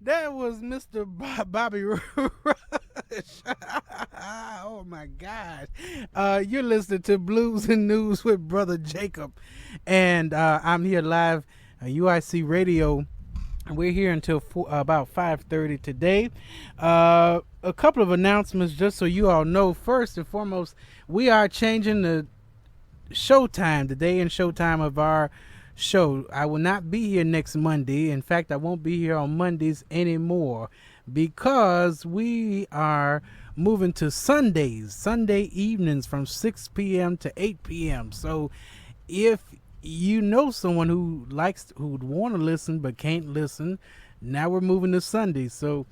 That was Mr. Bobby Rush. Oh my gosh. You're listening to Blues and News with Brother Jacob. And I'm here live at UIC Radio. We're here until about 5:30 today. A couple of announcements just so you all know. First and foremost, we are changing the showtime, the day and showtime of our show. I will not be here next Monday. In fact, I won't be here on Mondays anymore because we are moving to Sundays, Sunday evenings from 6 p.m. to 8 p.m. So if you know someone who would want to listen but can't listen, now we're moving to Sunday. So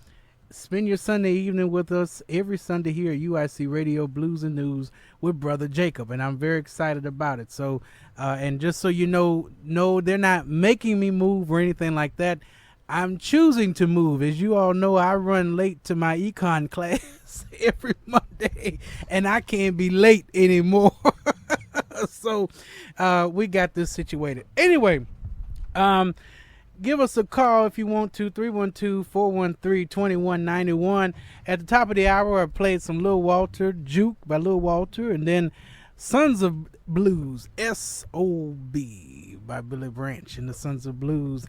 spend your Sunday evening with us every Sunday here at UIC Radio Blues and News with Brother Jacob, and I'm very excited about it. So, and just so you know, no, they're not making me move or anything like that. I'm choosing to move. As you all know, I run late to my econ class every Monday, and I can't be late anymore. So, we got this situated. Anyway, give us a call if you want to, 312-413-2191. At the top of the hour, I played some Lil Walter, Juke by Lil Walter, and then Sons of Blues, S.O.B. by Billy Branch and the Sons of Blues.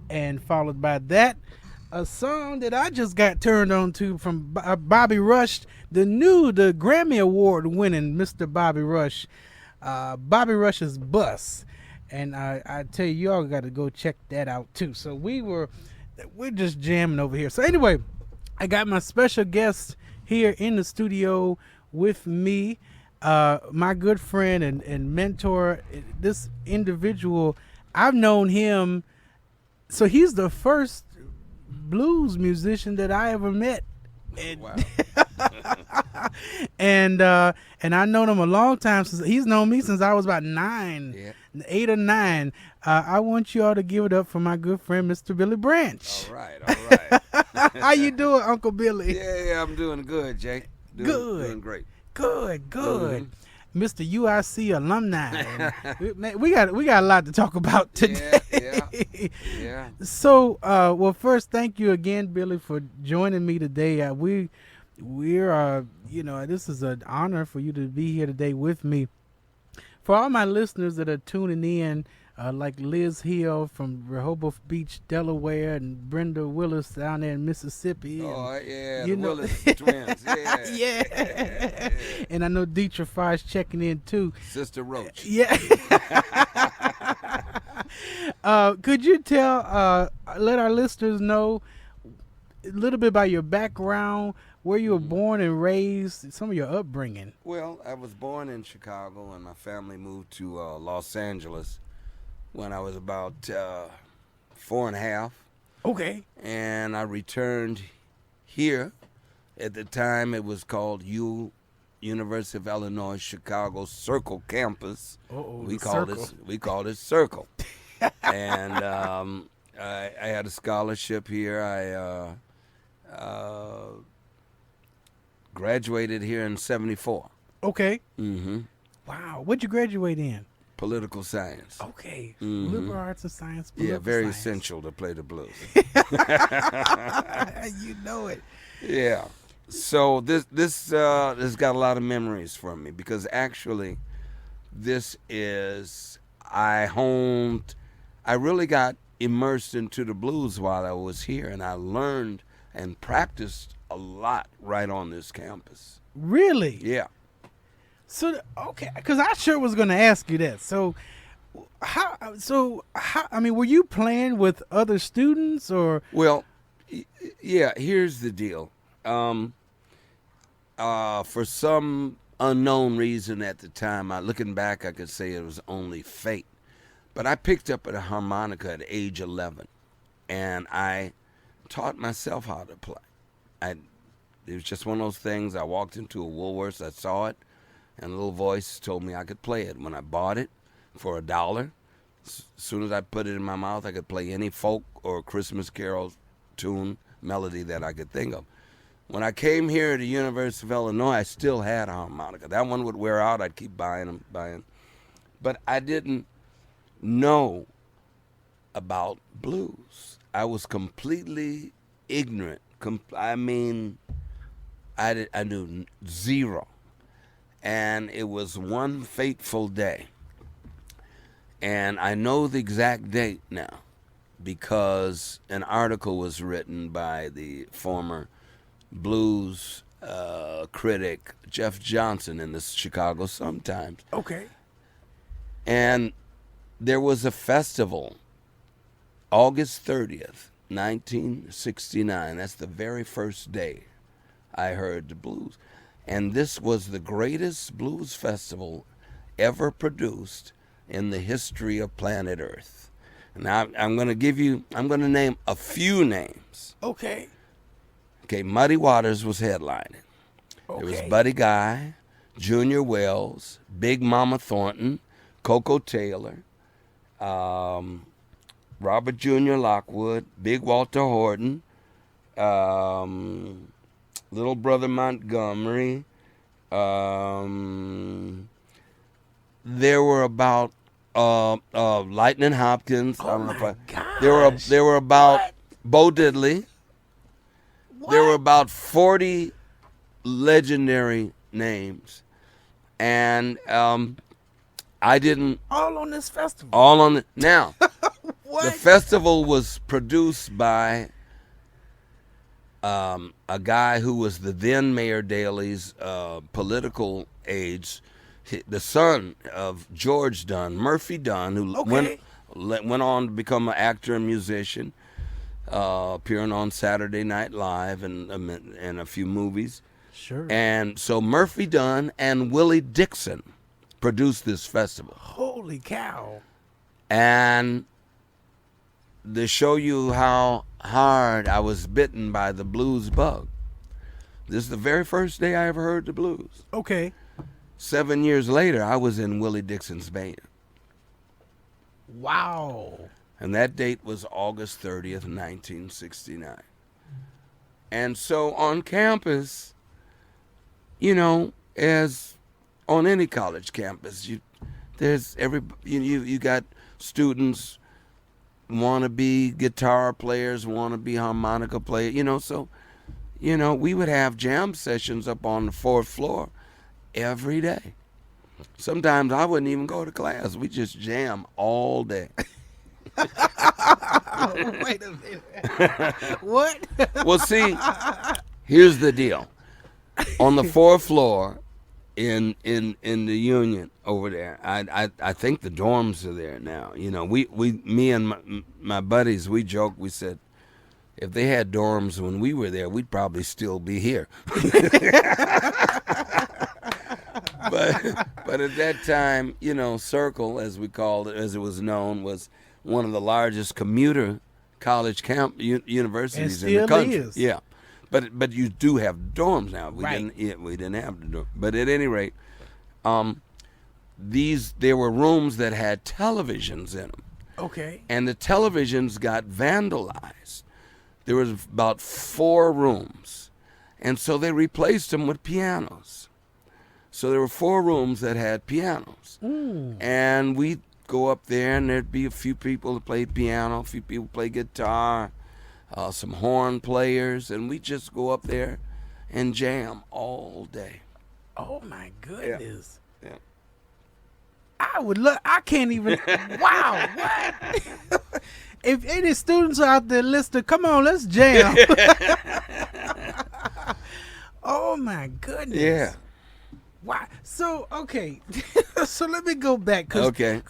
And followed by that, a song that I just got turned on to from Bobby Rush, the Grammy Award winning Mr. Bobby Rush, Bobby Rush's Bus. And I tell you, y'all got to go check that out too. So we're just jamming over here. So anyway, I got my special guest here in the studio with me, my good friend and mentor. This individual, I've known him. So he's the first blues musician that I ever met. And, Wow. and I've known him a long time. He's known me since I was about 8 or 9. I want you all to give it up for my good friend, Mr. Billy Branch. All right. How you doing, Uncle Billy? Yeah, I'm doing good, Jake. Doing great. Good. Mm-hmm. Mr. UIC alumni. we got a lot to talk about today. Yeah. So, well, first, thank you again, Billy, for joining me today. We're this is an honor for you to be here today with me. For all my listeners that are tuning in, like Liz Hill from Rehoboth Beach, Delaware, and Brenda Willis down there in Mississippi. Oh, yeah, the Willis twins. Yeah. And I know Dietrich Farr's checking in, too. Sister Roach. Yeah. Could you let our listeners know a little bit about your background, where you were born and raised, some of your upbringing? Well, I was born in Chicago, and my family moved to Los Angeles when I was about 4 and a half. Okay. And I returned here. At the time, it was called University of Illinois Chicago Circle Campus. We called it Circle. And I had a scholarship here. I graduated here in 1974. Okay. Mm-hmm. Wow. What'd you graduate in? Political science. Okay. Mm-hmm. Liberal arts and science. Yeah, very science. essential to play the blues. You know it. Yeah. So this got a lot of memories for me because actually I really got immersed into the blues while I was here, and I learned and practiced a lot right on this campus. Really? Yeah. So, okay, because I sure was going to ask you that. So, how, I mean, were you playing with other students or? Well, yeah, here's the deal. For some unknown reason at the time, looking back, I could say it was only fate. But I picked up a harmonica at age 11, and I taught myself how to play. It was just one of those things. I walked into a Woolworths, I saw it, and a little voice told me I could play it. When I bought it for $1, as soon as I put it in my mouth, I could play any folk or Christmas carol tune, melody that I could think of. When I came here to the University of Illinois, I still had a harmonica. That one would wear out. I'd keep buying. But I didn't know about blues. I was completely ignorant. I mean, I knew zero. And it was one fateful day. And I know the exact date now because an article was written by the former blues critic Jeff Johnson in the Chicago Sun-Times. Okay. And there was a festival, August 30th, 1969. That's the very first day I heard the blues. And this was the greatest blues festival ever produced in the history of planet Earth. Now I'm going to name a few names. Okay. Okay, Muddy Waters was headlining. Okay. There was Buddy Guy, Junior Wells, Big Mama Thornton, Coco Taylor, Robert Jr. Lockwood, Big Walter Horton, Little Brother Montgomery. There were about Lightning Hopkins. Oh, I don't know if there were about Bo Diddley. What? There were about 40 legendary names, and I didn't. All on this festival. All on the now. What? The festival was produced by a guy who was the then Mayor Daley's political aides, the son of George Dunn, Murphy Dunn, who went on to become an actor and musician, appearing on Saturday Night Live and a few movies. Sure. And so Murphy Dunn and Willie Dixon produced this festival. Holy cow. And to show you how hard I was bitten by the blues bug, this is the very first day I ever heard the blues. Okay. 7 years later, I was in Willie Dixon's band. Wow. And that date was August 30th, 1969. And so on campus, you know, as on any college campus, you got students want to be guitar players, want to be harmonica players, so, we would have jam sessions up on the fourth floor every day. Sometimes I wouldn't even go to class. We just jam all day. Wait a minute. What? Well, see, here's the deal. On the fourth floor in the Union over there, I think the dorms are there now. Me and my buddies, we joked, we said, if they had dorms when we were there, we'd probably still be here. But at that time, Circle, as we called it, as it was known, was one of the largest commuter college universities in the country. Is. Yeah, but you do have dorms now. We Right. didn't have the dorm. But at any rate, there were rooms that had televisions in them. Okay. And the televisions got vandalized. There was about 4 rooms, and so they replaced them with pianos. So there were 4 rooms that had pianos. And we'd go up there, and there'd be a few people that played piano, a few people play guitar, some horn players, and we'd just go up there and jam all day. Oh my goodness. Yeah. I would look. I can't even. Wow. What? If any students out there listening, come on, let's jam. Oh my goodness. Yeah. Wow. So okay. So let me go back. Okay.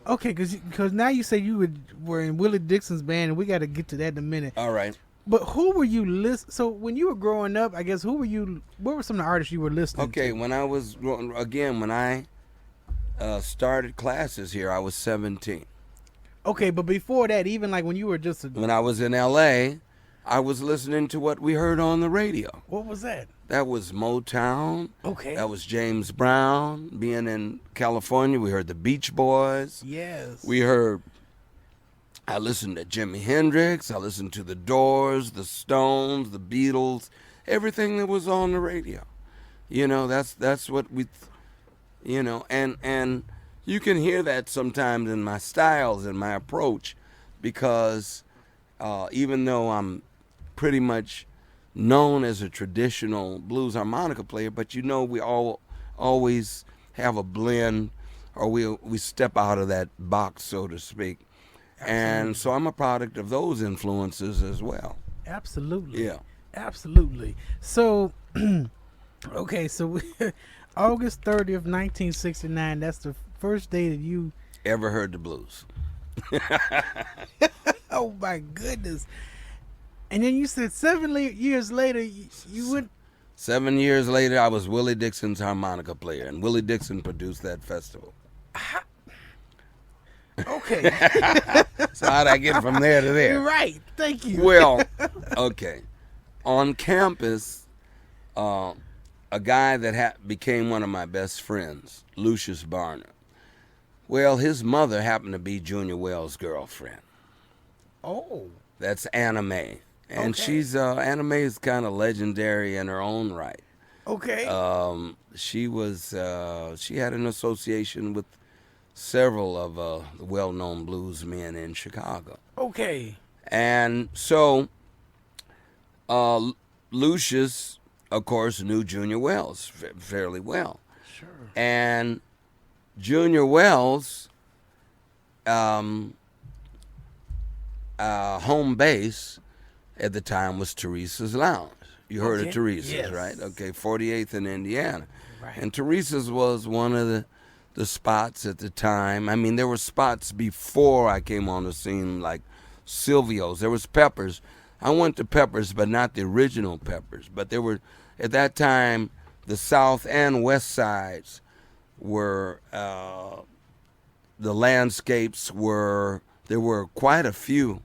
Because now you say you were in Willie Dixon's band, and we got to get to that in a minute. All right. But who were you So when you were growing up, I guess what were some of the artists you were listening to? Okay. When I started classes here, I was 17. Okay, but before that, even like when you were just When I was in L.A., I was listening to what we heard on the radio. What was that? That was Motown. Okay. That was James Brown. Being in California, we heard the Beach Boys. Yes. I listened to Jimi Hendrix. I listened to the Doors, the Stones, the Beatles, everything that was on the radio. That's what we, and you can hear that sometimes in my styles and my approach, because even though I'm pretty much known as a traditional blues harmonica player, but we all always have a blend, or we step out of that box, so to speak. And so I'm a product of those influences as well. Absolutely. Yeah. Absolutely. So, okay, so August 30th, 1969, that's the first day that you Ever heard the blues? oh my goodness. And then you said 7 years later, you went. 7 years later, I was Willie Dixon's harmonica player, and Willie Dixon produced that festival. Okay. So how'd I get from there to there? You're right. Thank you. Well, okay. On campus, a guy that became one of my best friends, Lucius Barner. Well, his mother happened to be Junior Wells' girlfriend. Oh. That's Anna Mae. And Okay. she's Anna Mae is kind of legendary in her own right. Okay. She had an association with several of the well-known blues men in Chicago. Okay. And so Lucius, of course, knew Junior Wells fairly well. Sure. And Junior Wells' home base at the time was Teresa's Lounge. You heard Okay. of Teresa's, Yes. right? Okay, 48th in Indiana. Right. And Teresa's was one of the spots at the time. I mean, there were spots before I came on the scene, like Silvio's. There was Pepper's. I went to Pepper's, but not the original Pepper's. But there were, at that time, the south and west sides were, the landscapes were, there were quite a few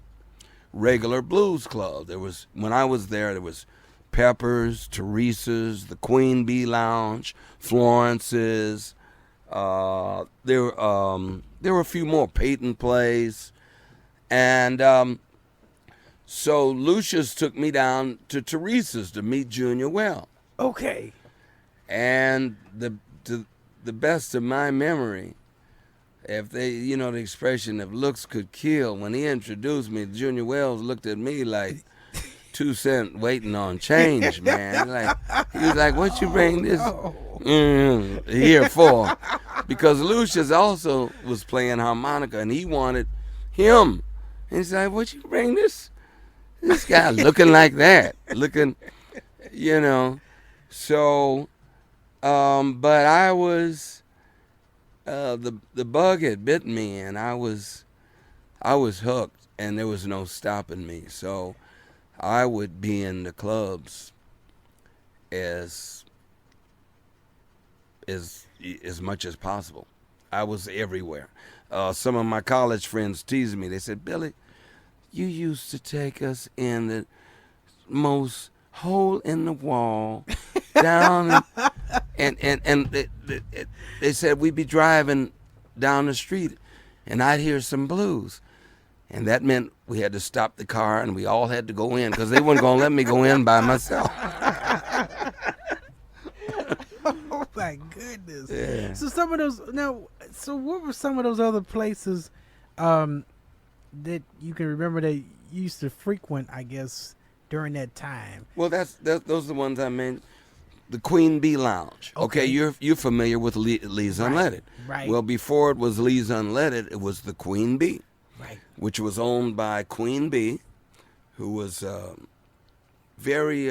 regular blues clubs. When I was there was Pepper's, Teresa's, the Queen Bee Lounge, Florence's. There were a few more, Peyton Place. And so Lucius took me down to Teresa's to meet Junior Wells. Okay. And to the best of my memory, if they, the expression, if looks could kill, when he introduced me, Junior Wells looked at me like 2 cents waiting on change, man. He was like, what you bring this here for? Because Lucius also was playing harmonica, and he wanted him. And he's like, what you bring this guy looking like that? Looking, So, but I was, the bug had bit me, and I was hooked, and there was no stopping me. So I would be in the clubs as much as possible. I was everywhere. Some of my college friends teased me. They said, Billy, you used to take us in the most hole in the wall down, and they said we'd be driving down the street, and I'd hear some blues, and that meant we had to stop the car, and we all had to go in because they weren't gonna let me go in by myself. Oh my goodness. Yeah. So some of those so what were some of those other places that you can remember that you used to frequent, I guess, during that time? Well, those are the ones I meant. The Queen Bee Lounge. Okay, you're familiar with Lee's Unleaded. Right. Well, before it was Lee's Unleaded, it was the Queen Bee. Right. Which was owned by Queen Bee, who was very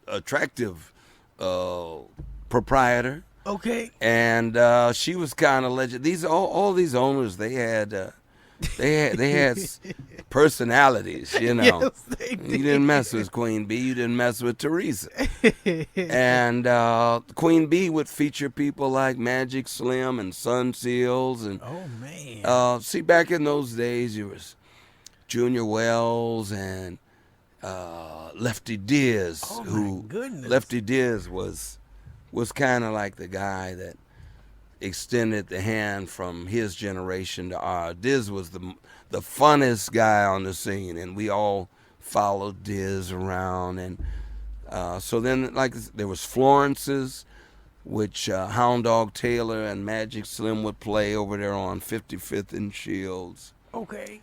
attractive proprietor. Okay. And she was kind of legend. All these owners, they had personalities, Yes, they did. You didn't mess with Queen Bee, you didn't mess with Teresa. And Queen Bee would feature people like Magic Slim and Sun Seals. And oh man. see, back in those days, there was Junior Wells and Lefty Diz. Oh my who goodness. Lefty Diz was kind of like the guy that extended the hand from his generation to ours. Diz was the funnest guy on the scene, and we all followed Diz around. And so then, there was Florence's, which Hound Dog Taylor and Magic Slim would play over there on 55th and Shields. Okay.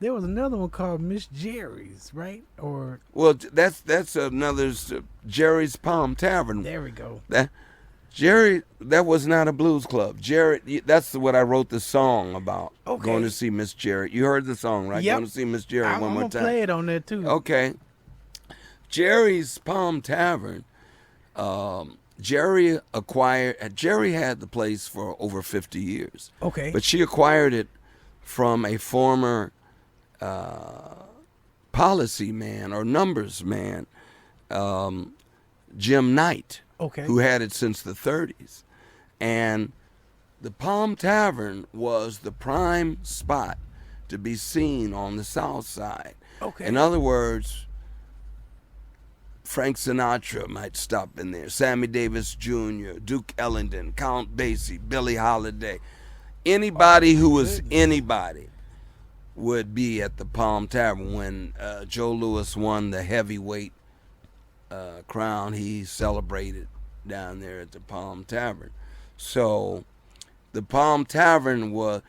There was another one called Miss Jerry's, right? Or Well, that's another Jerry's Palm Tavern. there we go. That was not a blues club. Jerry, that's what I wrote the song about. Okay. Going to see Miss Jerry. You heard the song, right? Yep. Going to see Miss Jerry I'm one more gonna time. play it on there too. Okay. Jerry's Palm Tavern. Jerry had the place for over 50 years. Okay. But she acquired it from a former policy man or numbers man, Jim Knight, Okay. who had it since the 30s. And the Palm Tavern was the prime spot to be seen on the South Side. Okay. In other words, Frank Sinatra might stop in there, Sammy Davis Jr., Duke Ellington, Count Basie, Billie Holiday. Anybody who was anybody would be at the Palm Tavern. When Joe Louis won the heavyweight crown, he celebrated down there at the Palm Tavern. So the Palm Tavern was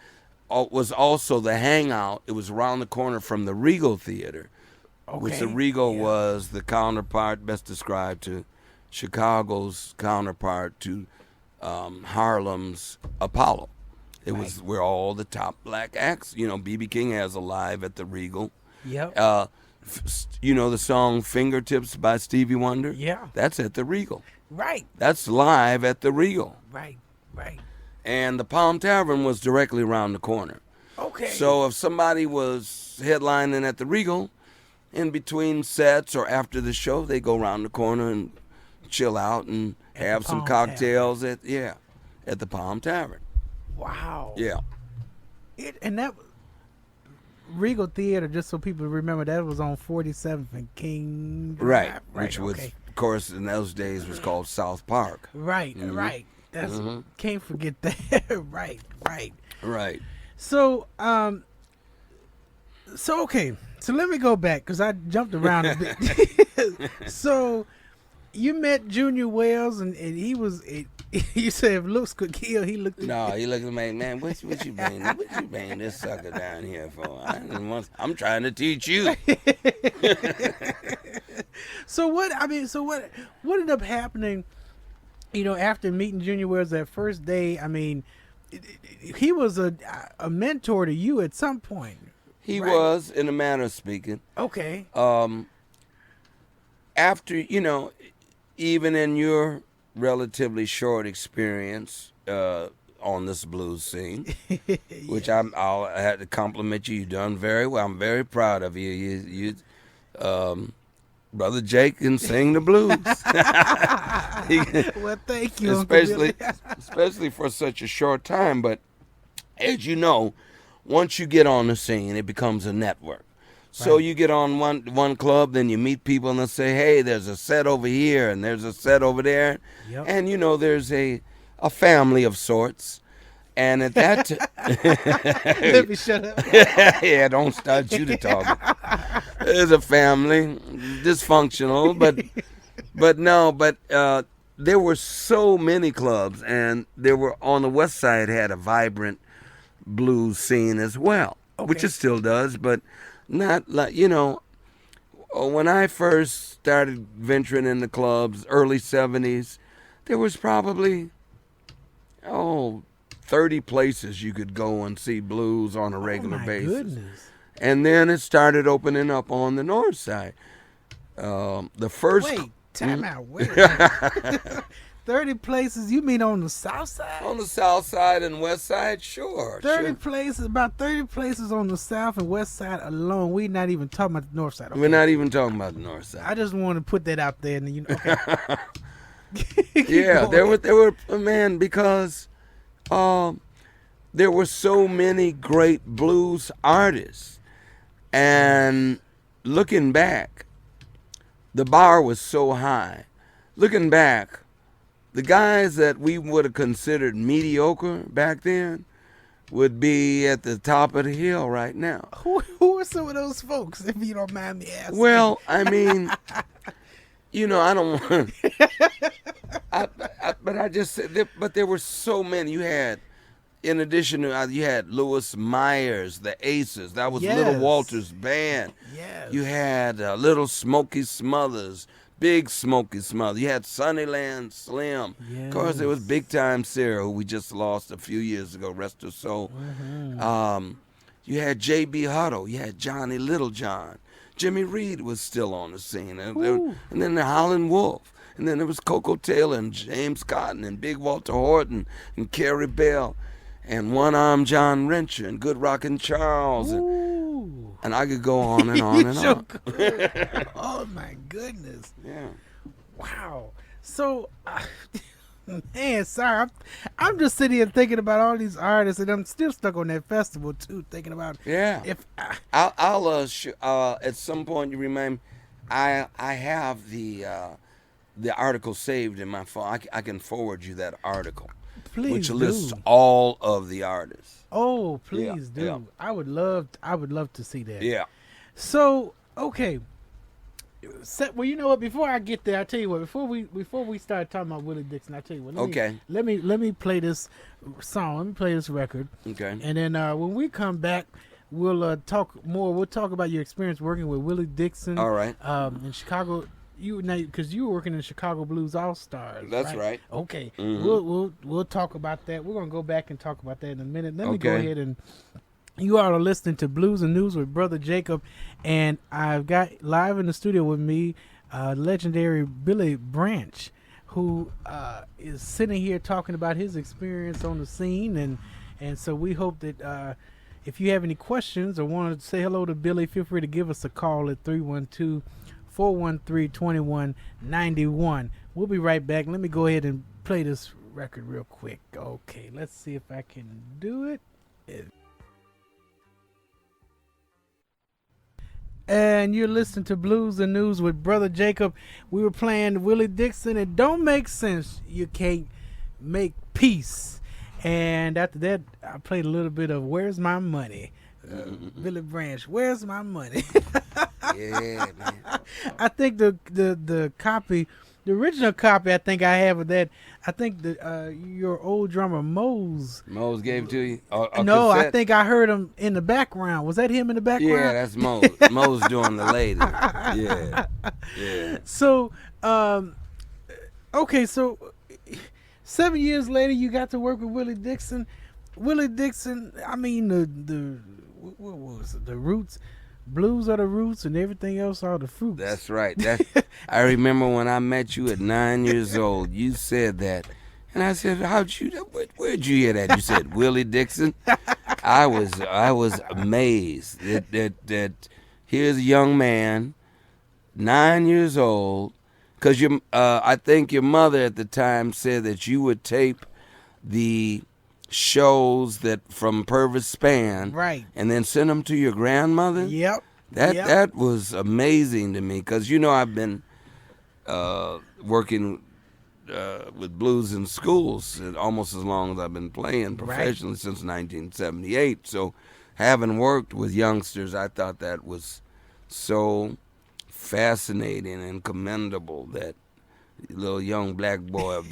also the hangout. It was around the corner from the Regal Theater, which the Regal was the counterpart, best described, to Chicago's counterpart to Harlem's Apollo. It was where all the top black acts, B.B. King has a live at the Regal. Yep. The song Fingertips by Stevie Wonder? Yeah. That's at the Regal. Right. That's live at the Regal. Right. And the Palm Tavern was directly around the corner. Okay. So if somebody was headlining at the Regal, in between sets or after the show, they go around the corner and chill out and have some cocktails at the Palm Tavern. Wow. Yeah. And that Regal Theater, just so people remember, that was on 47th and King Drive. Right. Which was, of course, in those days was called South Park. Right. That's can't forget that. Right. Right. So okay. So let me go back because I jumped around a bit. So you met Junior Wells, and he was. You said if looks could kill, he looked. No, he looked at me, man. What you bringing this sucker down here for? I'm trying to teach you. So what ended up happening? After meeting Junior Wells that first day, he was a mentor to you at some point. He was, in a manner of speaking. Okay. After, even in your relatively short experience on this blues scene, which I had to compliment you. You've done very well. I'm very proud of you. You Brother Jake can sing the blues. Well, thank you. Especially for such a short time. But as you know, once you get on the scene, it becomes a network. So you get on one club, then you meet people and they'll say, hey, there's a set over here and there's a set over there. Yep. And, there's a family of sorts. And at that Let me shut up. Yeah, don't start you to talk. There's a family, dysfunctional, but there were so many clubs, and there were on the West Side had a vibrant blues scene as well, which it still does, but not like, when I first started venturing in the clubs, early 70s, there was probably 30 places you could go and see blues on a regular basis. Goodness. And then it started opening up on the north side. The first. Wait, time out. Wait. 30 places? You mean on the south side? On the south side and west side, sure. 30 places, about 30 places on the south and west side alone. We're not even talking about the north side. Okay. We're not even talking about the north side. I just want to put that out there, and okay. Yeah, there were man, because there were so many great blues artists. And looking back, the bar was so high. Looking back, the guys that we would have considered mediocre back then would be at the top of the hill right now. Who are some of those folks, if you don't mind me asking? Well, I don't want but I just said, but there were so many. You had in addition to you had Louis Myers, the Aces. That was Little Yes. Walter's band. Yes. You had Little Smokey Smothers, Big Smokey Smothers. You had Sunnyland Slim. Yes. Of course, there was Big Time Sarah, who we just lost a few years ago, rest her soul. You had J.B. Huddle. You had Johnny Littlejohn. Jimmy Reed was still on the scene. And then the Howlin' Wolf. And then there was Coco Taylor and James Cotton and Big Walter Horton and Carrie Bell and One Arm John Wrencher and Good Rockin' Charles. And I could go on and on and on. Oh, my goodness. Yeah. Wow. So, man, sorry. I'm just sitting here thinking about all these artists, and I'm still stuck on that festival, too, thinking about if I'll at some point you remind me, I have the article saved in my phone. I can forward you that article. Please which do. lists all of the artists. Oh, please do. Yeah. I would love to see that. Yeah. So, okay. Well, you know what? Before I get there, I tell you what. Before we start talking about Willie Dixon, I tell you what. Let me play this song. Let me play this record. Okay. And then when we come back, we'll talk more. We'll talk about your experience working with Willie Dixon. All right. In Chicago. Because you were working in Chicago Blues All Stars. That's right. Okay. Mm-hmm. We'll talk about that. We're gonna go back and talk about that in a minute. Let me go ahead and. You all are listening to Blues and News with Brother Jacob, and I've got live in the studio with me legendary Billy Branch, who is sitting here talking about his experience on the scene, and so we hope that if you have any questions or want to say hello to Billy, feel free to give us a call at 312-413-2191. We'll be right back. Let me go ahead and play this record real quick. Okay, let's see if I can do it. And you're listening to Blues and News with Brother Jacob. We were playing Willie Dixon. It don't make sense. You can't make peace. And after that, I played a little bit of Where's My Money? Billy Branch, Where's My Money? Yeah, man. I think the copy, the original copy I think I have of that, I think your old drummer Mose gave it to you? No, I cassette? think I heard him in the background. Was that him in the background? Yeah, that's Mose. Mose doing the lady. Yeah. Yeah. So, okay, so 7 years later, you got to work with Willie Dixon. Willie Dixon, I mean, what was it? The roots. Blues are the roots and everything else are the fruits. That's right. I remember when I met you at 9 years old, you said that. And I said, where'd you hear that? You said, Willie Dixon? I was amazed that here's a young man, 9 years old, because I think your mother at the time said that you would tape the shows that from Purvis Span, right, and then send them to your grandmother. Yep. That was amazing to me because I've been working with blues in schools almost as long as I've been playing professionally, since 1978. So having worked with youngsters, I thought that was so fascinating and commendable that little young black boy would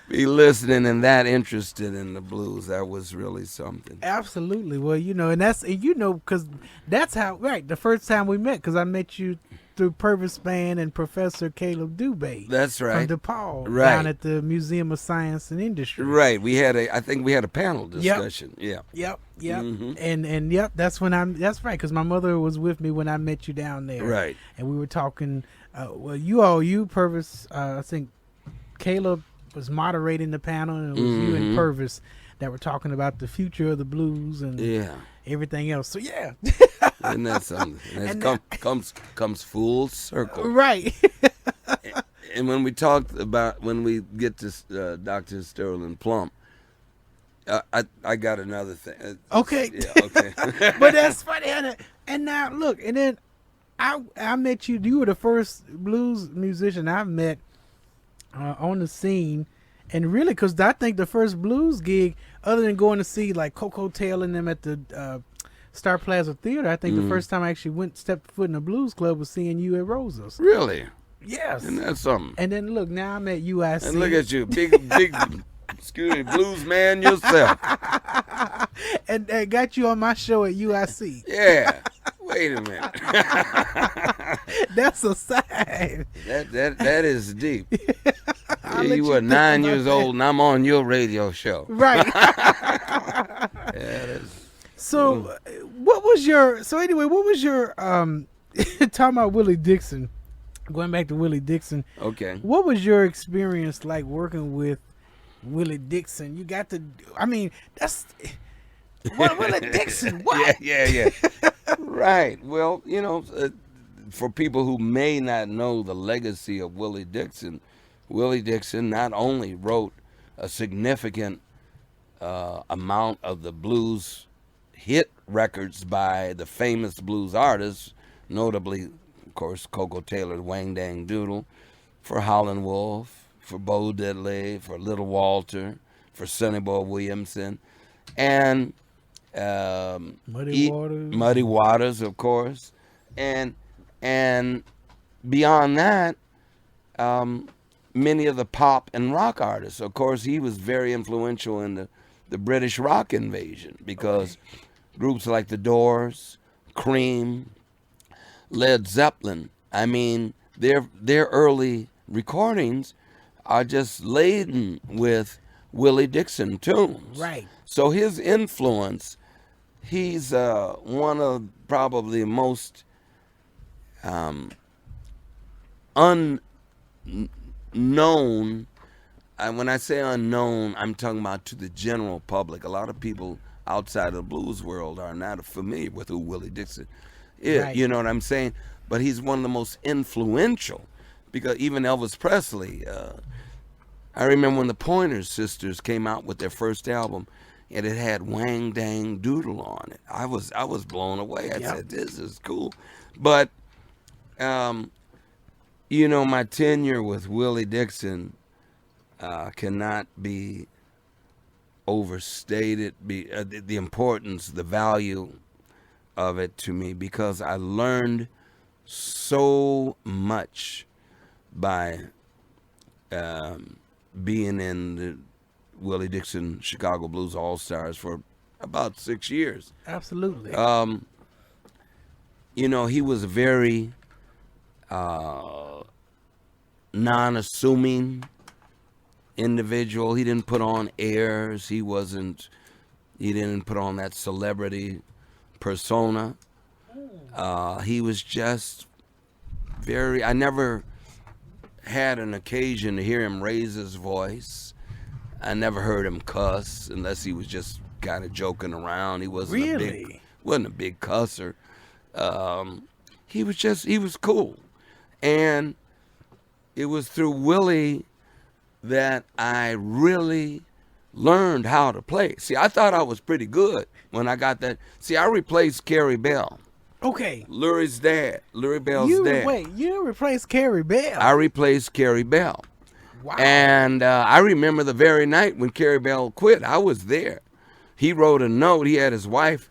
be listening and that interested in the blues. That was really something. Absolutely. Well, and because that's how, right, the first time we met, because I met you through Purvis Span and Professor Caleb Dubé. That's right. From DePaul, right, down at the Museum of Science and Industry. Right. I think we had a panel discussion. Yep. Yep. Mm-hmm. And yep, that's right, because my mother was with me when I met you down there. Right. And we were talking, you, Purvis, I think Caleb was moderating the panel, and it was you and Purvis that were talking about the future of the blues and everything else. So yeah, isn't that something? And comes full circle, right? And when we get to Dr. Sterling Plump, I got another thing. Okay, yeah, okay. But that's funny. And now look, and then I met you. You were the first blues musician I met on the scene, and really, because I think the first blues gig, other than going to see like Coco Taylor and them at the Star Plaza Theater, I think the first time I actually stepped foot in a blues club was seeing you at Rosa's. Really? Yes. And that's something. And then look, now I'm at UIC. And look at you, big Excuse me, blues man yourself. and got you on my show at UIC. Yeah. Wait a minute. That's a sign. That is deep. I'll Yeah, let you you were think 9 about years that. old, and I'm on your radio show. Right. Yeah, that's, So, what was your? So anyway, what was your? Talking about Willie Dixon. Going back to Willie Dixon. okay. What was your experience like working with Willie Dixon? You got to. I mean, that's. What Willie Dixon? What? Yeah. Right. Well, for people who may not know the legacy of Willie Dixon not only wrote a significant amount of the blues hit records by the famous blues artists, notably, of course, Coco Taylor's Wang Dang Doodle, for Howlin' Wolf, for Bo Diddley, for Little Walter, for Sonny Boy Williamson, and Muddy Waters. Muddy Waters, of course, and beyond that, many of the pop and rock artists. Of course, he was very influential in the British rock invasion because groups like the Doors, Cream, Led Zeppelin. I mean, their early recordings are just laden with Willie Dixon tunes. Right. So his influence, he's one of probably the most unknown. And when I say unknown, I'm talking about to the general public. A lot of people outside of the blues world are not familiar with who Willie Dixon is. Right. You know what I'm saying? But he's one of the most influential, because even Elvis Presley, I remember when the Pointer Sisters came out with their first album, and it had Wang Dang Doodle on it. I was blown away. I said, this is cool. But, my tenure with Willie Dixon cannot be overstated, the importance, the value of it to me, because I learned so much by being in the Willie Dixon Chicago Blues All-Stars for about 6 years. Absolutely. He was very non-assuming individual. He didn't put on airs. He didn't put on that celebrity persona. He was just I never had an occasion to hear him raise his voice. I never heard him cuss unless he was just kind of joking around. He wasn't a big cusser. He was cool. And it was through Willie that I really learned how to play. See, I thought I was pretty good when I got that. See, I replaced Carrie Bell. Okay. Lurie's dad. Lurie Bell's dad. Wait, you replaced Carrie Bell. I replaced Carrie Bell. Wow. And I remember the very night when Carrie Bell quit, I was there. He wrote a note. He had his wife,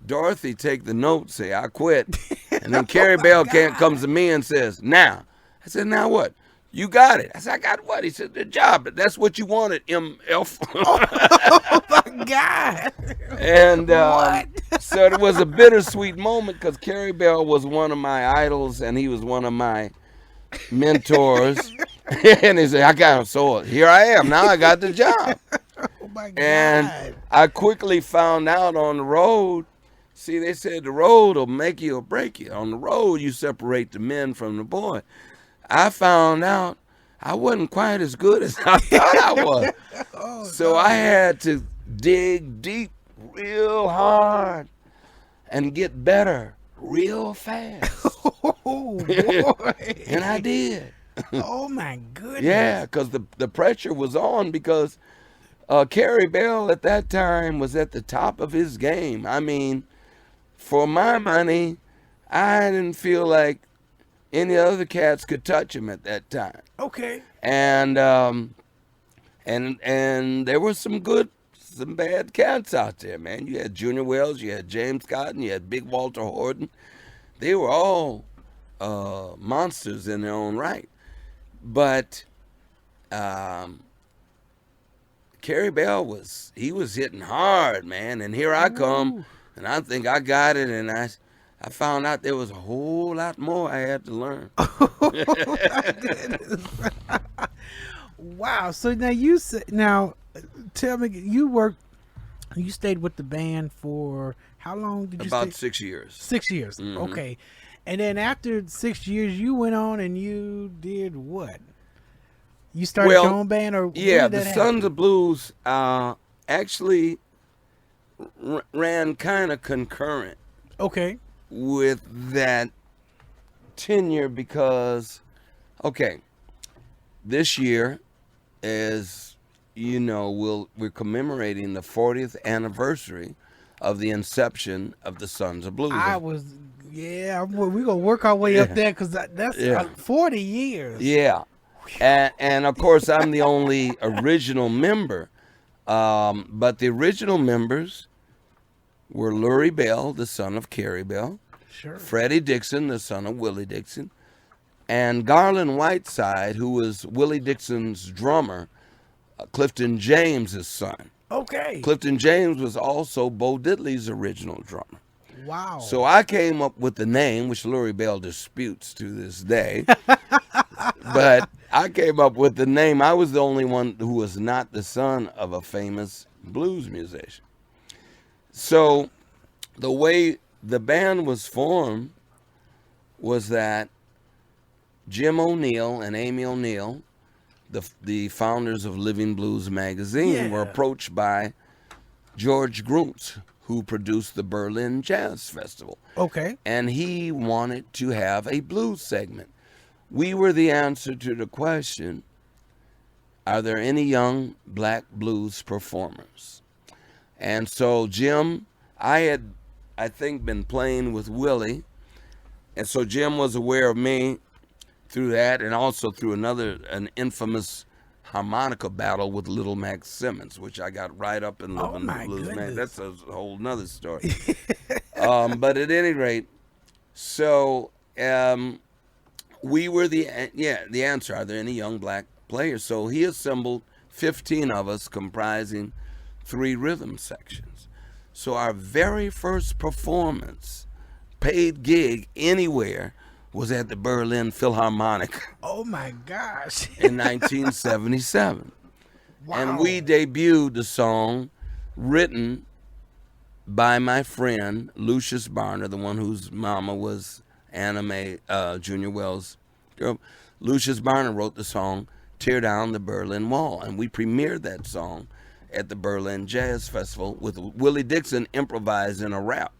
Dorothy, take the note, say, I quit. And then Carrie Bell comes to me and says, now. I said, now what? You got it. I said, I got what? He said, the job. That's what you wanted, MF. Oh, my God. And What? so it was a bittersweet moment because Carrie Bell was one of my idols and he was one of my mentors. And he said, I got him. So here I am. Now I got the job. Oh, my God. And I quickly found out on the road. See, they said the road will make you or break you. On the road, you separate the men from the boy. I found out I wasn't quite as good as I thought I was. So I had to dig deep real hard and get better real fast. Oh, boy. And I did. Oh, my goodness. Yeah, because the pressure was on because Carrie Bell at that time was at the top of his game. I mean, for my money, I didn't feel like any other cats could touch him at that time. Okay. And there were some bad cats out there, man. You had Junior Wells, you had James Cotton, you had Big Walter Horton. They were all monsters in their own right. But Carrie Bell was hitting hard, man. And here I come, and I think I got it, and I found out there was a whole lot more I had to learn. Wow. So now tell me, you stayed with the band for how long did you About stay? 6 years. 6 years. Mm-hmm. Okay. And then after 6 years, you went on and you did what? You started your own band, or yeah, when did the that Sons happen? of Blues actually ran kind of concurrent Okay. with that tenure because, okay, this year is, we're commemorating the 40th anniversary of the inception of the Sons of Blues. We're gonna work our way up there because that's 40 years. Yeah. And of course, I'm the only original member. But the original members were Lurie Bell, the son of Carrie Bell, Sure. Freddie Dixon, the son of Willie Dixon, and Garland Whiteside, who was Willie Dixon's drummer, Clifton James's son. Okay. Clifton James was also Bo Diddley's original drummer. Wow. So I came up with the name, which Lurie Bell disputes to this day. But I came up with the name. I was the only one who was not the son of a famous blues musician. So the way the band was formed was that Jim O'Neill and Amy O'Neill, the founders of Living Blues magazine, were approached by George Gruntz, who produced the Berlin Jazz Festival. Okay. And he wanted to have a blues segment. We were the answer to the question, are there any young black blues performers? And so Jim, I had, I think, been playing with Willie. And so Jim was aware of me through that, and also through an infamous harmonica battle with Little Max Simmons, which I got right up in Living the Blues. Man, that's a whole nother story. But at any rate, so we were the answer. Are there any young black players? So he assembled 15 of us, comprising 3 rhythm sections. So our very first performance, paid gig anywhere, was at the Berlin Philharmonic. Oh my gosh. In 1977. Wow. And we debuted the song written by my friend Lucius Barner, the one whose mama was Anna Mae Junior Wells' girl. Lucius Barner wrote the song Tear Down the Berlin Wall, and we premiered that song at the Berlin Jazz Festival with Willie Dixon improvising a rap.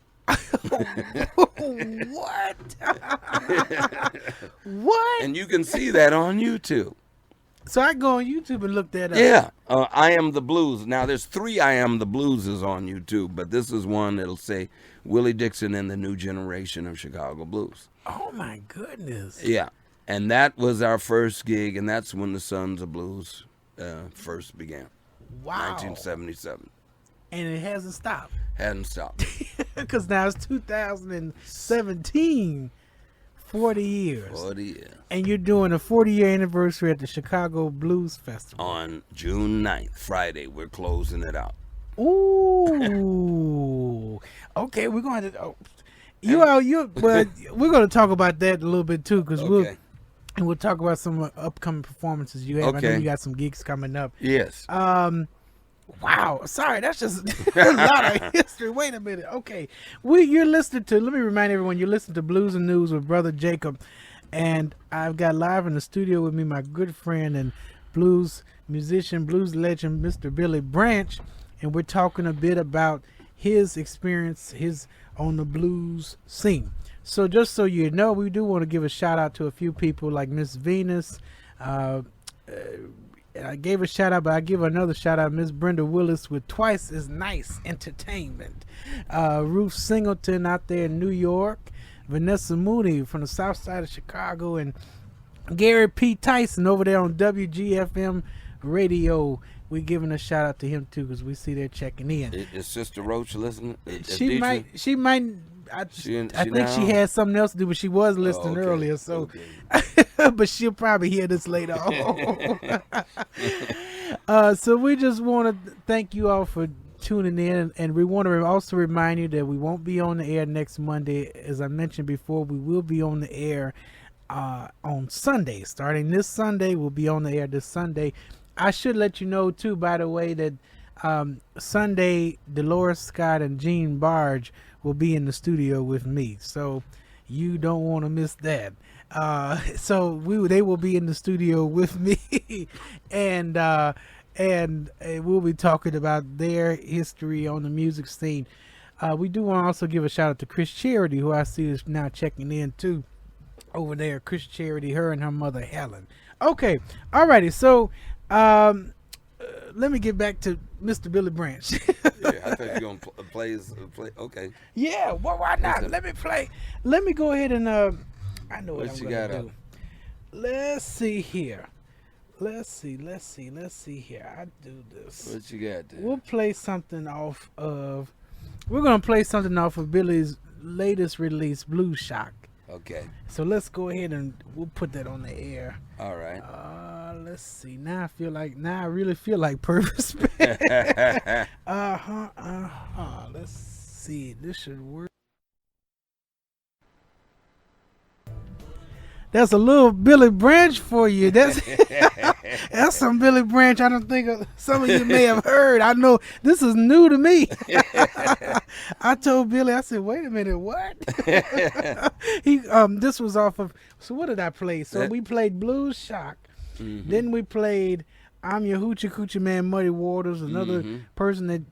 What? What? And you can see that on YouTube. So I go on YouTube and look that up. Yeah, I Am the Blues. Now, there's 3 I Am the Blueses on YouTube, but this is one that'll say Willie Dixon and the New Generation of Chicago Blues. Oh, my goodness. Yeah, and that was our first gig, and that's when the Sons of Blues first began. Wow. 1977. And it hasn't stopped. Hadn't stopped. Because now it's 2017. 40 years. 40 years. And you're doing a 40-year anniversary at the Chicago Blues Festival. On June 9th, Friday, we're closing it out. Ooh. Okay, we're going to... but we're going to talk about that a little bit, too, because we'll talk about some upcoming performances you have. Okay. I know you got some gigs coming up. Yes. Wow, sorry, that's just a lot of history. Wait a minute. Okay, you're listening to, let me remind everyone, you're listening to Blues and News with Brother Jacob, and I've got live in the studio with me my good friend and blues musician, blues legend, Mr. Billy Branch, and we're talking a bit about his experience, on the blues scene. So just so you know, we do want to give a shout out to a few people like Miss Venus, I gave a shout out, but I give another shout out, Miss Brenda Willis with Twice as Nice Entertainment. Ruth Singleton out there in New York. Vanessa Mooney from the south side of Chicago. And Gary P. Tyson over there on WGFM Radio. We're giving a shout out to him too because we see they're checking in. Is Sister Roach listening? She might. I think she had something else to do, but she was listening earlier. So, but she'll probably hear this later on. So we just want to thank you all for tuning in, and we want to also remind you that we won't be on the air next Monday. As I mentioned before, we will be on the air on Sunday. Starting this Sunday, we'll be on the air this Sunday. I should let you know too, by the way, that Sunday Dolores Scott and Gene Barge will be in the studio with me, so you don't want to miss that. So they will be in the studio with me, and we'll be talking about their history on the music scene. We do want to also give a shout out to Chris Charity, who I see is now checking in too over there. Chris Charity, her and her mother Helen. Okay, alrighty. So let me get back to Mr. Billy Branch. Yeah, I thought you were gonna play. Okay. Yeah, well, why not? Let me play. Let me go ahead and I know what I'm gonna do. Let's see here. Let's see here. I do this. What you got there? We'll play something off of. We're gonna play something off of Billy's latest release, Blue Shock. Okay. So let's go ahead and we'll put that on the air. All right. Let's see. Now I really feel like Purpose. Let's see. This should work. That's a little Billy Branch for you. That's some Billy Branch I don't think some of you may have heard. I know this is new to me. I told Billy, I said, wait a minute, what? This was off of, so what did I play? So we played Blues Shock. Mm-hmm. Then we played I'm Your Hoochie Coochie Man, Muddy Waters, another person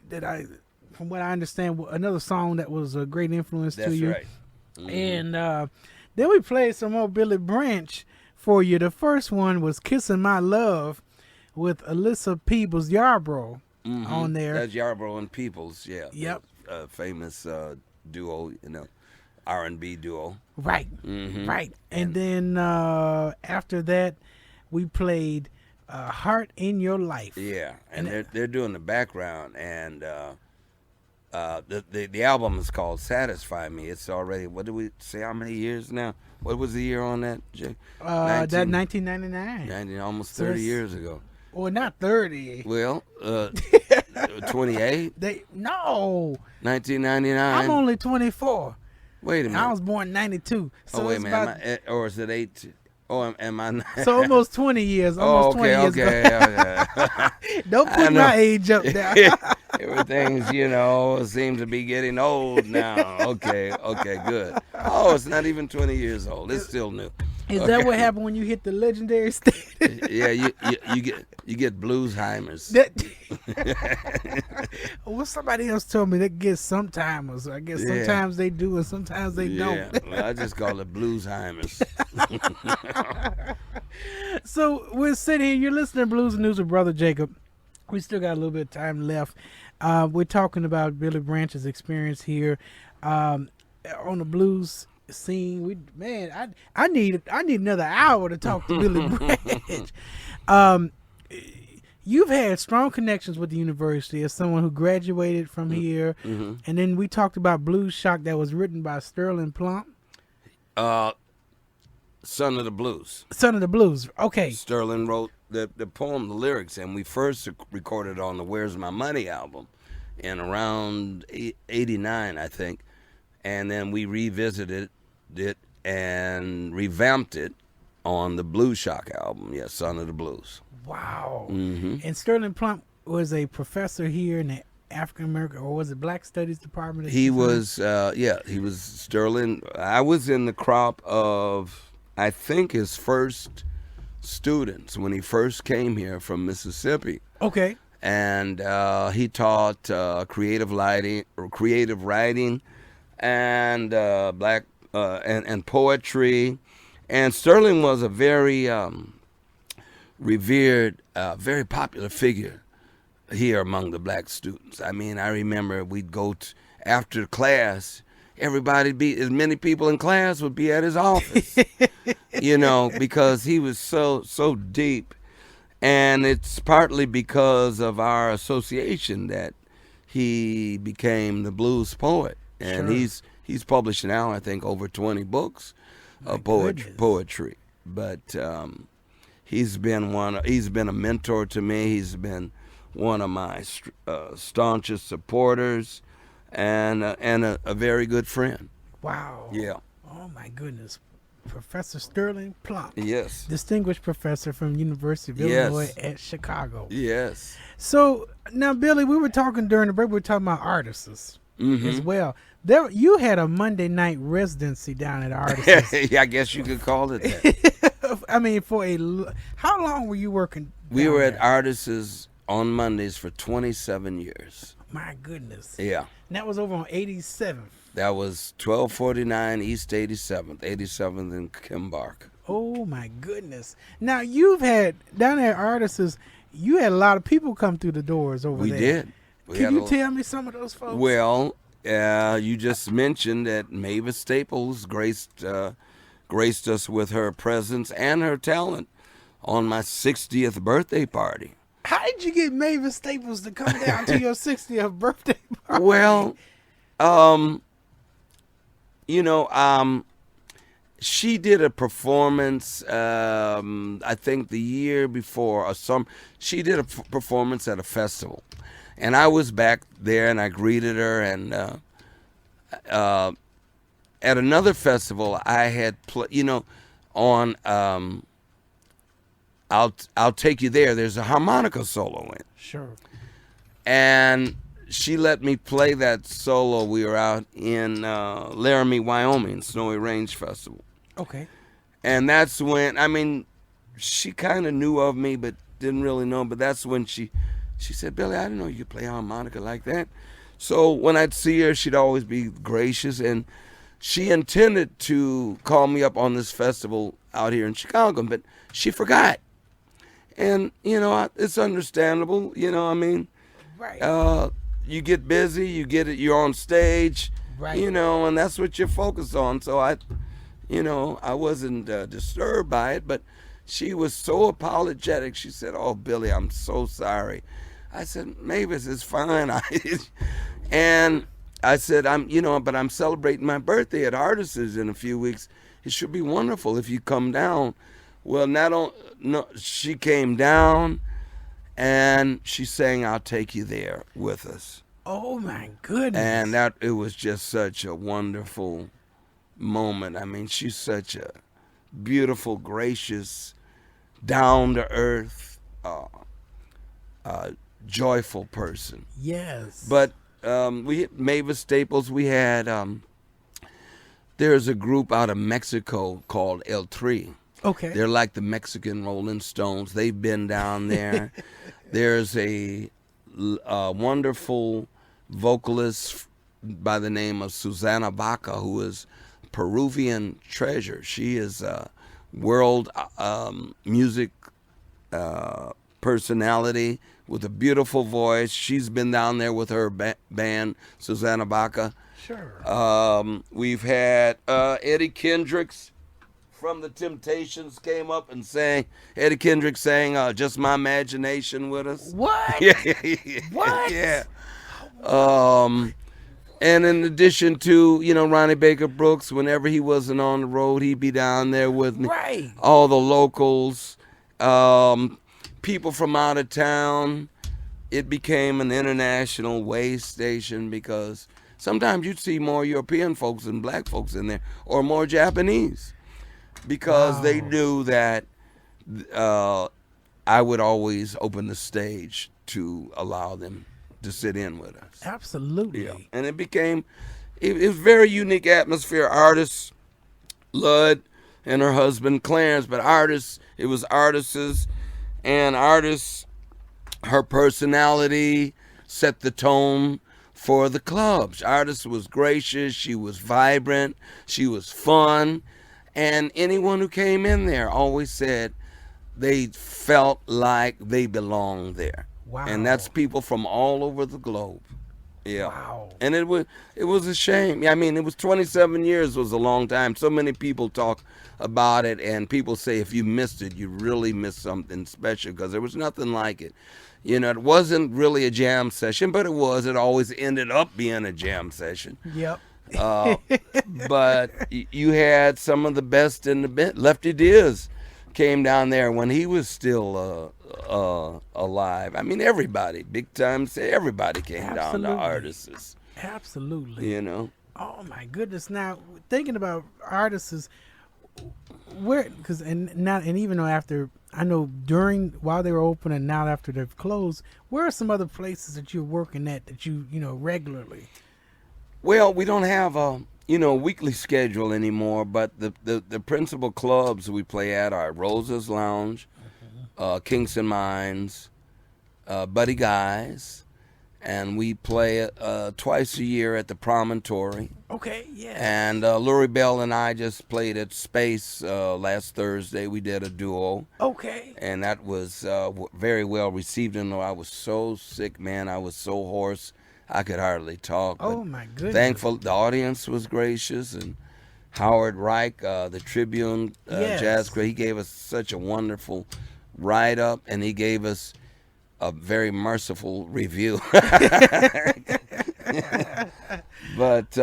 that I, from what I understand, another song that was a great influence to you. That's right. Mm-hmm. And then we played some more Billy Branch for you. The first one was Kissin' My Love with Alyssa Peebles Yarbrough on there. That's Yarbrough and Peebles, yeah. Yep. Famous duo, R&B duo. Right, right. And then after that, we played Heart in Your Life. Yeah, and they're doing the background, and the album is called Satisfy Me. It's already, what did we say, how many years now? What was the year on that, Jay? That 1999. Almost 30 years ago. Well, not 30. Well, 28? No. 1999. I'm only 24. Wait a minute. I was born in 92. So wait a minute. Or is it 8? Oh, am I? So almost 20 years. Almost 20 years ago. Don't put my age up there. Everything's, seems to be getting old now. Okay, good. Oh, it's not even 20 years old. It's still new. Is that what happened when you hit the legendary stage? Yeah, you get bluesheimers. Well, somebody else told me that gets sometimers. I guess sometimes they do and sometimes they don't. Well, I just call it bluesheimers. So we're sitting here. You're listening to Blues and News with Brother Jacob. We still got a little bit of time left. We're talking about Billy Branch's experience here on the blues scene. I need another hour to talk to Billy Branch. You've had strong connections with the university as someone who graduated from here, and then we talked about Blues Shock that was written by Sterling Plump. Son of the Blues. Son of the Blues. Okay. Sterling wrote the poem, the lyrics, and we first recorded on the Where's My Money album in around 89, I think. And then we revisited it and revamped it on the Blues Shock album. Yes, Son of the Blues. Wow. And Sterling Plump was a professor here in the African American, or was it Black Studies Department? He was Sterling. I was in the crop of, I think, his first students when he first came here from Mississippi. Okay. And he taught creative writing, and black and poetry. And Sterling was a very revered, very popular figure here among the black students. I mean, I remember we'd go after class. Everybody as many people in class would be at his office, because he was so deep. And it's partly because of our association that he became the blues poet. And he's published now, I think, over 20 books of poetry. But He's been a mentor to me. He's been one of my staunchest supporters, and a very good friend. Wow. Yeah. Oh my goodness. Professor Sterling Plump. Yes. Distinguished professor from University of Yes. Illinois at Chicago. Yes. So now, Billy, we were talking during the break. We were talking about artists Mm-hmm. as well. You had a Monday night residency down at artists. I guess you could call it that. I mean, how long were you working? We down were there? at Artists on Mondays for 27 years. My goodness. Yeah. And that was over on 87th. That was 1249 East 87th in Kimbark. Oh my goodness. Now you've had down at Artists, you had a lot of people come through the doors over We there. did. Can you tell me some of those folks? Well, you just mentioned that Mavis Staples graced us with her presence and her talent on my 60th birthday party. How did you get Mavis Staples to come down to your 60th birthday party? Well, she did a performance, I think the year before or she did a performance at a festival. And I was back there and I greeted her, and at another festival I had on I'll Take You There, there's a harmonica solo in. Sure. And she let me play that solo. We were out in Laramie, Wyoming, Snowy Range Festival. Okay. And that's when, she kind of knew of me, but didn't really know. But that's when she said, Billy, I didn't know you could play harmonica like that. So when I'd see her, she'd always be gracious. And she intended to call me up on this festival out here in Chicago, but she forgot. And, it's understandable, Right. You get busy, you're on stage, Right. And that's what you're focused on. So I wasn't disturbed by it, but she was so apologetic. She said, "Oh, Billy, I'm so sorry." I said, "Mavis, it's fine." And I said, but I'm celebrating my birthday at Artists in a few weeks. It should be wonderful if you come down. Well, she came down, and she sang "I'll Take You There" with us. Oh my goodness. And it was just such a wonderful moment. She's such a beautiful, gracious, down-to-earth, joyful person. Yes. But we had Mavis Staples. We had there's a group out of Mexico called El Tri. Okay. They're like the Mexican Rolling Stones. They've been down there. There's a wonderful vocalist by the name of Susana Baca, who is Peruvian treasure. She is a world music personality with a beautiful voice. She's been down there with her band, Susana Baca. Sure. We've had Eddie Kendricks from the Temptations came up and sang. Eddie Kendricks sang "Just My Imagination" with us. What? Yeah. What? Yeah. And in addition to, Ronnie Baker Brooks, whenever he wasn't on the road, he'd be down there with me. Right. All the locals, people from out of town. It became an international way station because sometimes you'd see more European folks than black folks in there, or more Japanese, because they knew that I would always open the stage to allow them to sit in with us. Absolutely. Yeah. And it became, it was a very unique atmosphere. Artists, Lud and her husband Clarence, but it was artists, and her personality set the tone for the clubs. Artist was gracious, she was vibrant, she was fun, and anyone who came in there always said they felt like they belonged there. Wow. And that's people from all over the globe. Yeah. Wow. And it was a shame. It was 27 years was a long time. So many people talk about it, and people say if you missed it, you really missed something special, because there was nothing like it. It wasn't really a jam session, but it was. It always ended up being a jam session. Yep. But you had some of the best in the band. Lefty Diaz, came down there when he was still alive. I mean, everybody, big time, everybody came down to artists. Absolutely. You know. Oh my goodness! Now thinking about artists, where and even though after I know while they were open and now after they've closed, where are some other places that you're working at that you regularly? Well, we don't have a weekly schedule anymore, but the principal clubs we play at are Rosa's Lounge, Kingston Mines, Buddy Guy's, and we play twice a year at the Promontory. Okay, yeah. And Lurie Bell and I just played at Space last Thursday. We did a duo. Okay. And that was very well received. And I was so sick, man. I was so hoarse, I could hardly talk. Oh, my goodness. Thankful the audience was gracious. And Howard Reich, the Tribune Jazz Crew, he gave us such a wonderful write-up. And he gave us a very merciful review. But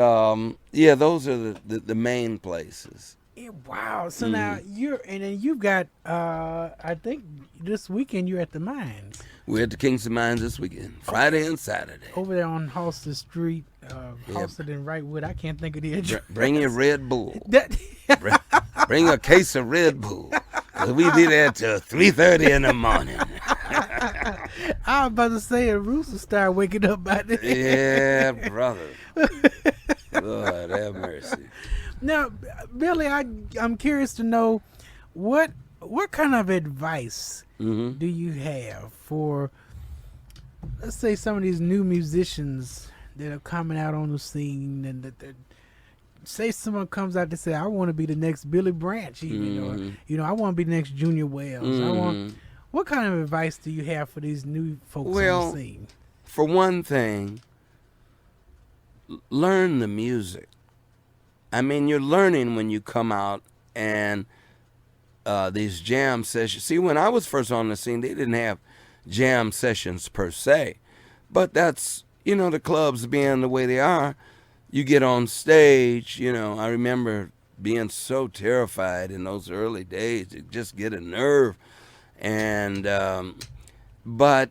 yeah, those are the main places. Yeah, wow. So now you've got I think this weekend you're at the mines. We're at the Kingston Mines this weekend, Friday and Saturday. Over there on Halsted Street, Halsted and Wrightwood. I can't think of the address. Bring your Red Bull. Bring a case of Red Bull. Cause we be there till 3:30 in the morning. I was about to say a rooster start waking up by then. Yeah, brother. Lord have mercy. Now, Billy, I'm curious to know what kind of advice do you have for, let's say, some of these new musicians that are coming out on the scene, and that say someone comes out to say, I want to be the next Billy Branch, even, or I want to be the next Junior Wells. What kind of advice do you have for these new folks on the scene? For one thing, learn the music. I mean, you're learning when you come out and these jam sessions. See, when I was first on the scene, they didn't have jam sessions per se. But that's, the clubs being the way they are, you get on stage, I remember being so terrified in those early days. You just get a nerve. And but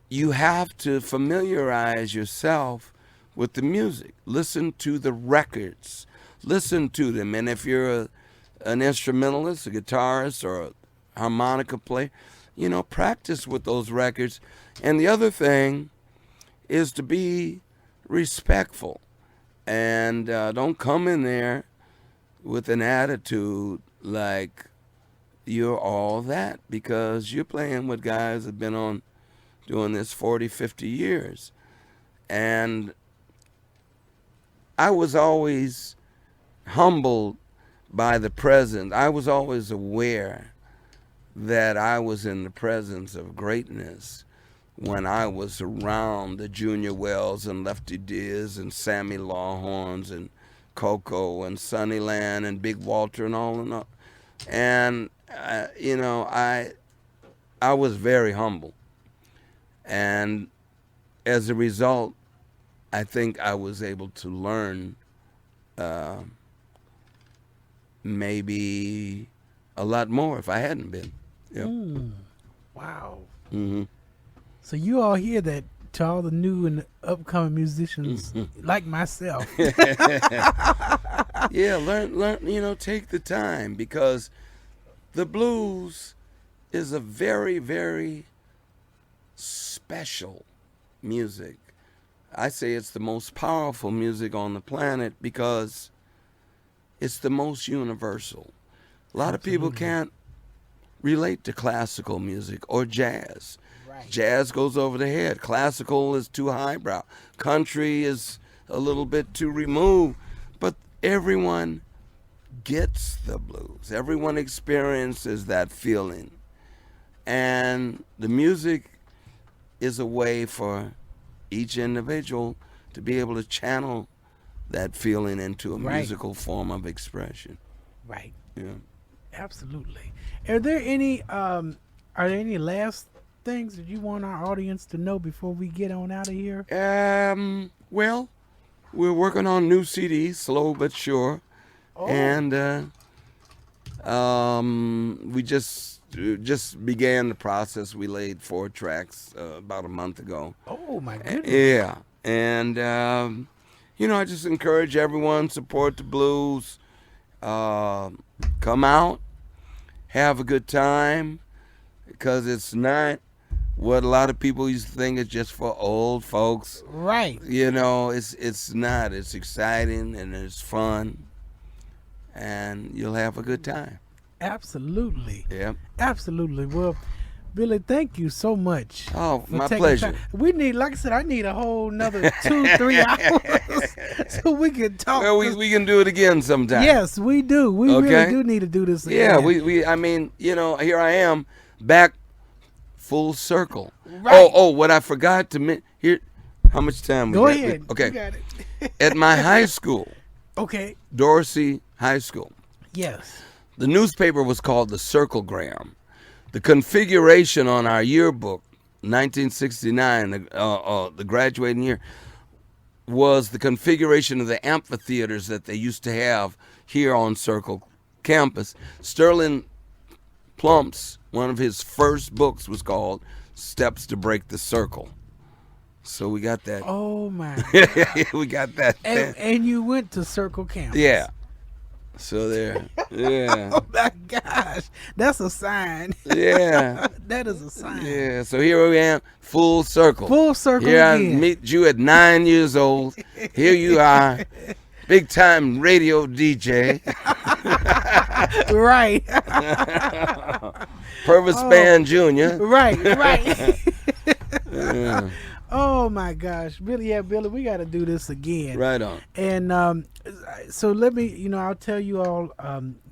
you have to familiarize yourself with the music. Listen to the records. Listen to them. And if you're an instrumentalist, a guitarist, or a harmonica player, practice with those records. And the other thing is to be respectful. And don't come in there with an attitude like you're all that, because you're playing with guys that have been doing this 40, 50 years. And I was always humbled by the presence. I was always aware that I was in the presence of greatness when I was around the Junior Wells and Lefty Diz and Sammy Lawhorns and Coco and Sunnyland and Big Walter and all. And I was very humble. And as a result, I think I was able to learn maybe a lot more if I hadn't been. Yep. Wow. Mm-hmm. So you all hear that, to all the new and upcoming musicians like myself. Yeah, learn, take the time, because the blues is a very, very special music. I say it's the most powerful music on the planet because it's the most universal. A lot of people can't relate to classical music or jazz. Right. Jazz goes over the head. Classical is too highbrow. Country is a little bit too removed. But everyone gets the blues. Everyone experiences that feeling. And the music is a way for each individual to be able to channel that feeling into a musical form of expression. Right. Yeah. Absolutely. Are there any last things that you want our audience to know before we get on out of here? Well, we're working on new CDs, slow but sure. And We just began the process. We laid 4 tracks about a month ago. Oh my goodness! Yeah, and I just encourage everyone, support the blues. Come out, have a good time, because it's not what a lot of people used to think is just for old folks. Right. It's not. It's exciting and it's fun, and you'll have a good time. Absolutely. Yeah. Absolutely. Well, Billy, thank you so much. Oh, for my taking pleasure. time. We need, like I said, I need a whole another 2-3 hours so we can talk. Well, we can do it again sometime. Yes, we do. We really do need to do this again. Yeah, here I am back full circle. Right. Oh, what I forgot to mention here. How much time? Go we got? ahead. Okay. You got it. At my high school, Okay. Dorsey High School, Yes. the newspaper was called the Circlegram. The configuration on our yearbook, 1969, the graduating year, was the configuration of the amphitheaters that they used to have here on Circle campus. Sterling Plump's, one of his first books was called Steps to Break the Circle. So we got that. Oh my. We got that. And you went to Circle Campus. Yeah. So there. Yeah. Oh my gosh. That's a sign. Yeah. That is a sign. Yeah. So here we am, full circle. Full circle Here again. I meet you at 9 years old. Here you are, big time radio DJ. Right. Purvis Spann Jr. Right. Yeah. Oh my gosh, Billy, we got to do this again. Right on. And so let me, I'll tell you all,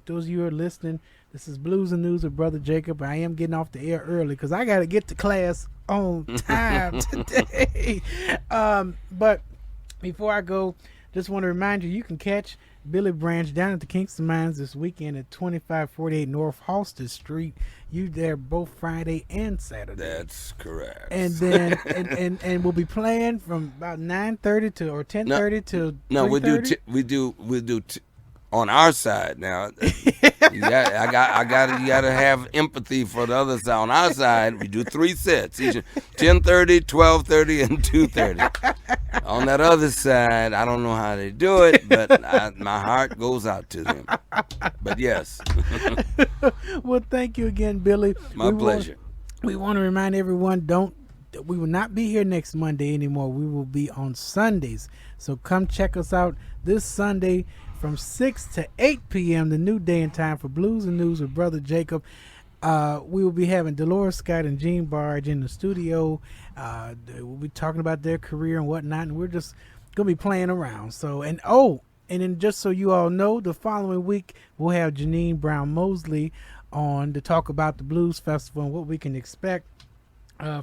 those of you who are listening, this is Blues and News with Brother Jacob. I am getting off the air early because I got to get to class on time today. But before I go, just want to remind you, you can catch Billy Branch down at the Kingston Mines this weekend at 2548 North Halsted Street. You there both Friday and Saturday. That's correct. And then and we'll be playing from about 9:30 to or 10:30 to no, we 3:30? do on our side now. You gotta have empathy for the other side. On our side, we do 3 sets, each 10:30, 12:30, and 2:30. On that other side, I don't know how they do it, but my heart goes out to them. But yes. Well, thank you again, Billy. My pleasure. We want to remind everyone, we will not be here next Monday anymore. We will be on Sundays. So come check us out this Sunday from 6 to 8 p.m., the new day and time for Blues and News with Brother Jacob. We will be having Dolores Scott and Gene Barge in the studio. We'll be talking about their career and whatnot, and we're just going to be playing around. So, and then just so you all know, the following week we'll have Janine Brown Mosley on to talk about the Blues Festival and what we can expect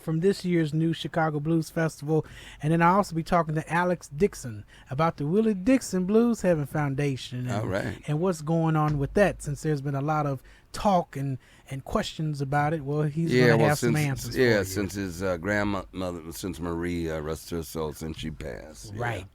from this year's new Chicago Blues Festival. And then I'll also be talking to Alex Dixon about the Willie Dixon Blues Heaven Foundation and what's going on with that, since there's been a lot of talk and questions about it. Well, he's going to have some answers for you. Since his grandmother, since Marie, rest her soul, since she passed. Right.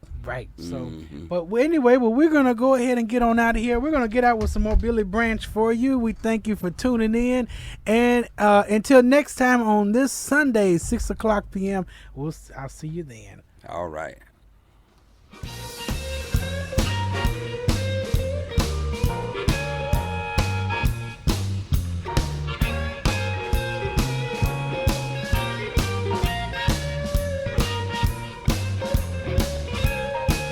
So, but anyway, we're going to go ahead and get on out of here. We're going to get out with some more Billy Branch for you. We thank you for tuning in. And until next time on this Sunday, 6 o'clock p.m., I'll see you then. All right.